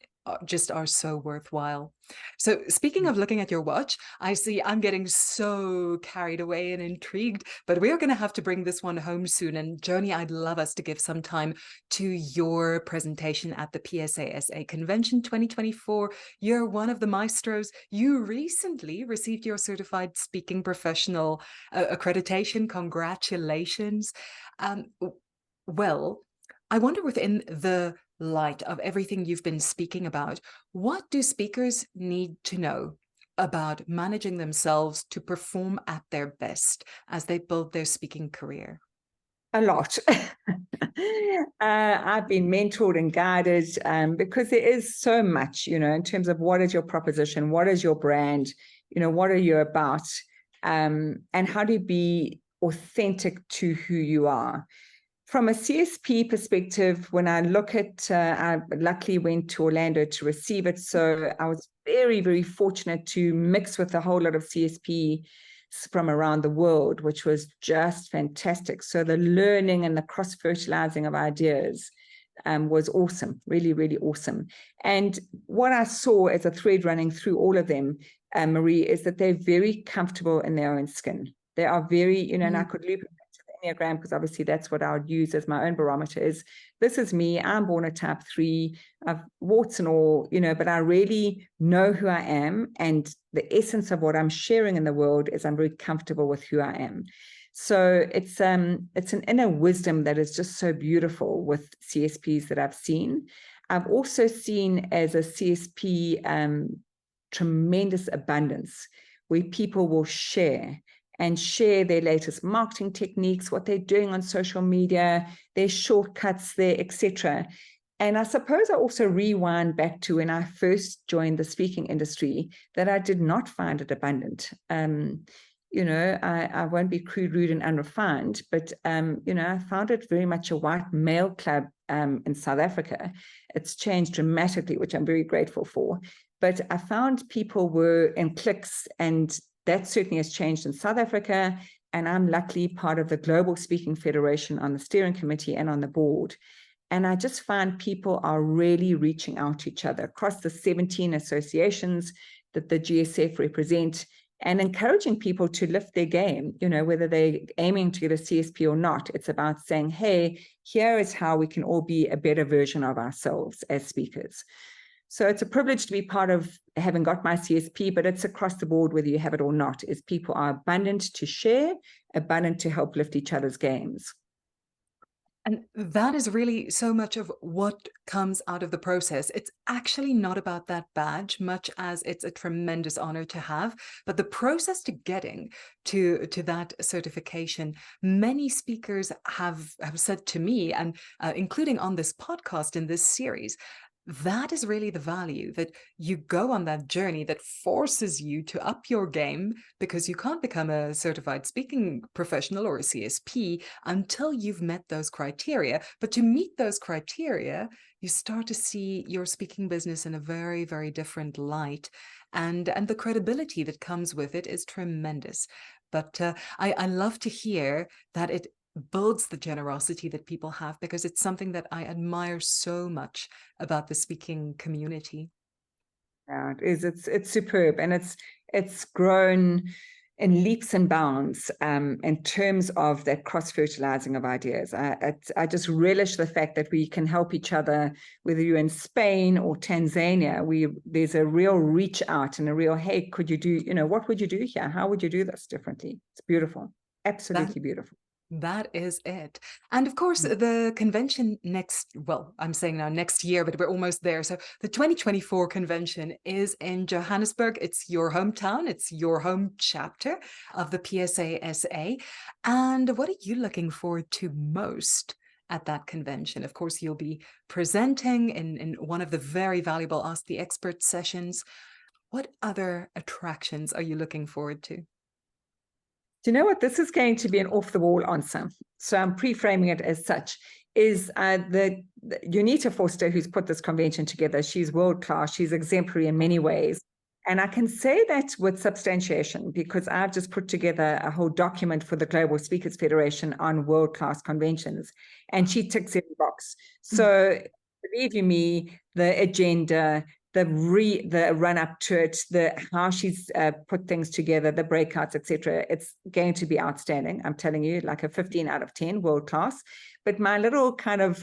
just are so worthwhile. So speaking of looking at your watch, I see I'm getting so carried away and intrigued, but we're going to have to bring this one home soon. And Joni, I'd love us to give some time to your presentation at the PSASA Convention 2024. You're one of the maestros. You recently received your certified speaking professional accreditation. Congratulations. Well, I wonder, within the light of everything you've been speaking about, what do speakers need to know about managing themselves to perform at their best as they build their speaking career? A lot. I've been mentored and guided because there is so much, in terms of what is your proposition, what is your brand, what are you about, and how do you be authentic to who you are. From a CSP perspective, when I look at, I luckily went to Orlando to receive it. So I was very, very fortunate to mix with a whole lot of CSP from around the world, which was just fantastic. So the learning and the cross-fertilizing of ideas was awesome, really, really awesome. And what I saw as a thread running through all of them, Marie, is that they're very comfortable in their own skin. They are very, and I could loop it enneagram, because obviously that's what I would use as my own barometer. Is this is me, I'm born a type 3, I've warts and all, but I really know who I am, and the essence of what I'm sharing in the world is I'm very comfortable with who I am. So it's an inner wisdom that is just so beautiful with CSPs that I've seen. I've also seen as a CSP tremendous abundance where people will share their latest marketing techniques, what they're doing on social media, their shortcuts, their etc. And I suppose I also rewind back to when I first joined the speaking industry, that I did not find it abundant. I won't be crude, rude, and unrefined, but I found it very much a white male club in South Africa. It's changed dramatically, which I'm very grateful for. But I found people were in cliques, and that certainly has changed in South Africa, and I'm luckily part of the Global Speaking Federation on the steering committee and on the board. And I just find people are really reaching out to each other across the 17 associations that the GSF represent, and encouraging people to lift their game, whether they're aiming to get a CSP or not. It's about saying, hey, here is how we can all be a better version of ourselves as speakers. So it's a privilege to be part of having got my CSP, but it's across the board, whether you have it or not, is people are abundant to share, abundant to help lift each other's games. And that is really so much of what comes out of the process. It's actually not about that badge, much as it's a tremendous honor to have. But the process to getting to that certification, many speakers have said to me, and including on this podcast in this series, that is really the value, that you go on that journey that forces you to up your game, because you can't become a certified speaking professional or a CSP until you've met those criteria. But to meet those criteria, you start to see your speaking business in a very, very different light. And the credibility that comes with it is tremendous. But I love to hear that it builds the generosity that people have, because it's something that I admire so much about the speaking community. Yeah, it is. It's superb, and it's grown in leaps and bounds in terms of that cross-fertilizing of ideas. I just relish the fact that we can help each other, whether you're in Spain or Tanzania. There's a real reach out and a real, hey, could you do, what would you do here? How would you do this differently? It's beautiful. Absolutely beautiful. That is it. And of course, the convention next year, but we're almost there. So the 2024 convention is in Johannesburg. It's your hometown. It's your home chapter of the PSASA. And what are you looking forward to most at that convention? Of course, you'll be presenting in one of the very valuable Ask the Expert sessions. What other attractions are you looking forward to? Do you know what? This is going to be an off-the-wall answer. So I'm pre-framing it as such. Is the Jonita Forster, who's put this convention together, she's world-class. She's exemplary in many ways. And I can say that with substantiation, because I've just put together a whole document for the Global Speakers Federation on world-class conventions. And she ticks every box. So believe you me, the agenda, the run up to it, how she's put things together, the breakouts, etc. It's going to be outstanding. I'm telling you, like a 15 out of 10, world class. But my little kind of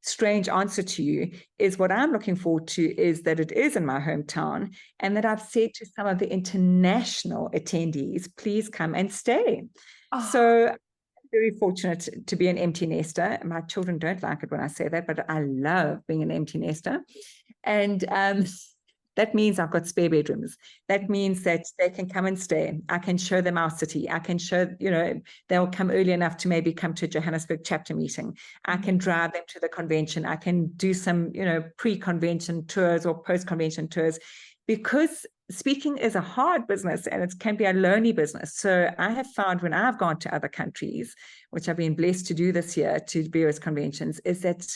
strange answer to you is what I'm looking forward to is that it is in my hometown, and that I've said to some of the international attendees, please come and stay. So I'm very fortunate to be an empty nester. My children don't like it when I say that, but I love being an empty nester. And that means I've got spare bedrooms. That means that they can come and stay. I can show them our city. I can show, they'll come early enough to maybe come to a Johannesburg chapter meeting. I can drive them to the convention. I can do some, pre-convention tours or post-convention tours, because speaking is a hard business and it can be a lonely business. So I have found when I've gone to other countries, which I've been blessed to do this year to various conventions, is that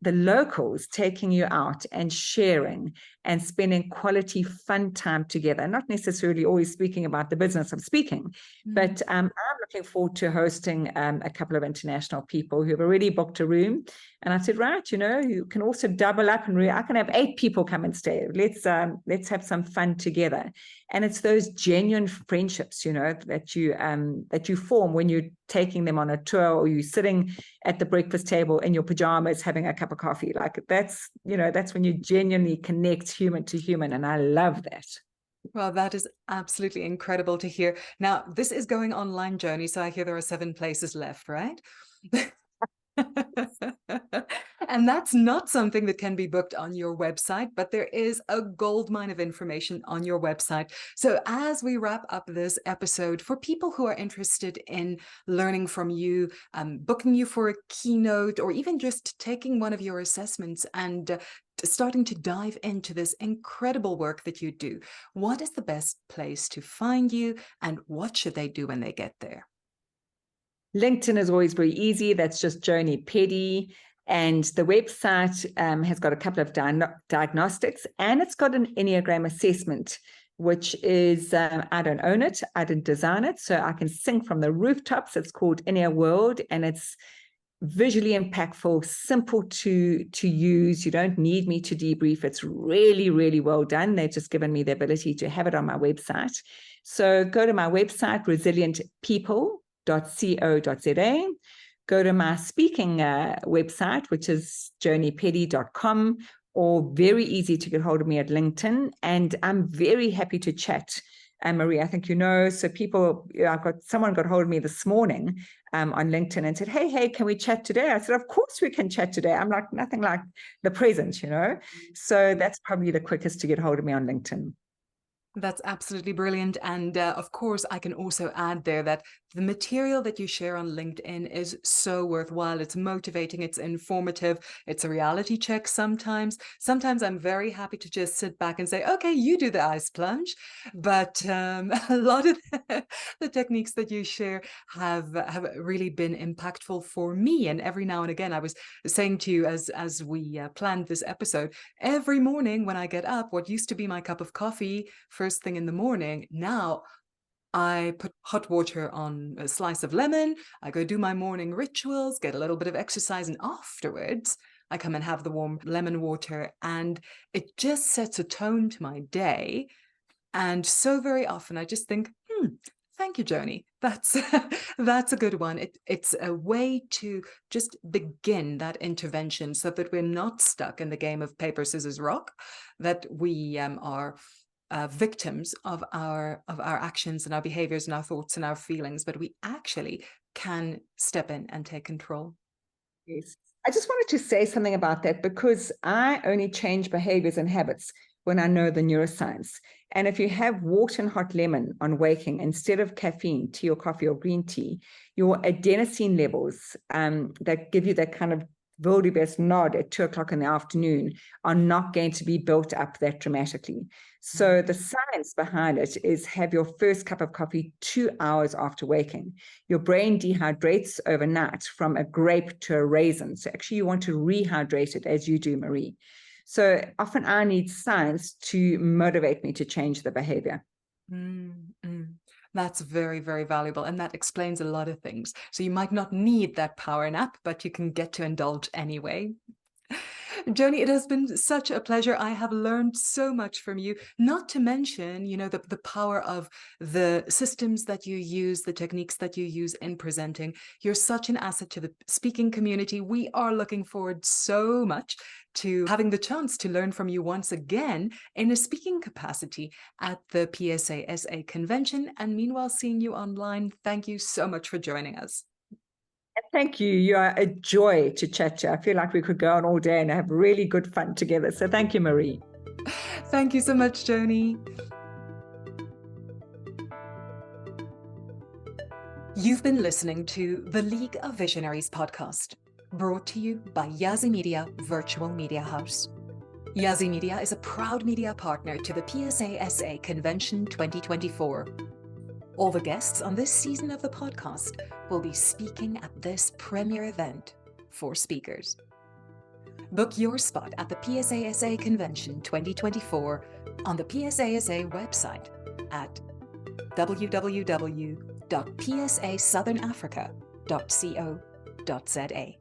the locals taking you out and sharing and spending quality fun time together, not necessarily always speaking about the business of speaking, but I'm looking forward to hosting a couple of international people who have already booked a room. And I said, right, you can also double up, and I can have 8 people come and stay. Let's have some fun together. And it's those genuine friendships, that you form when you're taking them on a tour, or you're sitting at the breakfast table in your pajamas having a cup of coffee. Like that's when you genuinely connect human to human. And I love that. Well, that is absolutely incredible to hear. Now, this is going online, Joni, so I hear there are 7 places left, right? And that's not something that can be booked on your website, but there is a goldmine of information on your website. So as we wrap up this episode, for people who are interested in learning from you, booking you for a keynote, or even just taking one of your assessments and starting to dive into this incredible work that you do, what is the best place to find you, and what should they do when they get there? LinkedIn is always very easy. That's just Joni Peddie. And the website has got a couple of diagnostics, and it's got an enneagram assessment, which is, I don't own it. I didn't design it. So I can sing from the rooftops. It's called Ennea World, and it's visually impactful, simple to use. You don't need me to debrief. It's really, really well done. They've just given me the ability to have it on my website. So go to my website, resilientpeople.co.za. Go to my speaking website, which is jonipeddie.com, or very easy to get hold of me at LinkedIn. And I'm very happy to chat. Marie, I think you know, so people, someone got hold of me this morning on LinkedIn and said, hey, can we chat today? I said, of course we can chat today. I'm like, nothing like the present, you know? So that's probably the quickest to get hold of me on LinkedIn. That's absolutely brilliant. And of course, I can also add there that the material that you share on LinkedIn is so worthwhile. It's motivating, it's informative, it's a reality check sometimes. Sometimes I'm very happy to just sit back and say, okay, you do the ice plunge. But a lot of the techniques that you share have really been impactful for me. And every now and again, I was saying to you as we planned this episode, every morning when I get up, what used to be my cup of coffee first thing in the morning, now I put hot water on a slice of lemon, I go do my morning rituals, get a little bit of exercise, and afterwards I come and have the warm lemon water, and it just sets a tone to my day. And so very often I just think, thank you, Joni. That's a good one. It's a way to just begin that intervention so that we're not stuck in the game of paper, scissors, rock, that we are victims of our actions and our behaviors and our thoughts and our feelings, but we actually can step in and take control. Yes. I just wanted to say something about that, because I only change behaviors and habits when I know the neuroscience. And if you have water and hot lemon on waking instead of caffeine, tea or coffee or green tea, your adenosine levels that give you that kind of wildebeest nod at 2:00 in the afternoon are not going to be built up that dramatically. So the science behind it is have your first cup of coffee 2 hours after waking. Your brain dehydrates overnight from a grape to a raisin. So actually you want to rehydrate it as you do, Marie. So often I need science to motivate me to change the behavior. That's very, very valuable. And that explains a lot of things. So you might not need that power nap, but you can get to indulge anyway. Joni, it has been such a pleasure. I have learned so much from you, not to mention, the power of the systems that you use, the techniques that you use in presenting. You're such an asset to the speaking community. We are looking forward so much to having the chance to learn from you once again in a speaking capacity at the PSASA Convention. And meanwhile, seeing you online, thank you so much for joining us. Thank you. You are a joy to chat to. I feel like we could go on all day and have really good fun together. So thank you, Marie. Thank you so much, Joni. You've been listening to the League of Visionaries podcast, brought to you by YaziMedia Virtual Media House. YaziMedia is a proud media partner to the PSASA Convention 2024. All the guests on this season of the podcast will be speaking at this premier event for speakers. Book your spot at the PSASA Convention 2024 on the PSASA website at www.psasouthernafrica.co.za.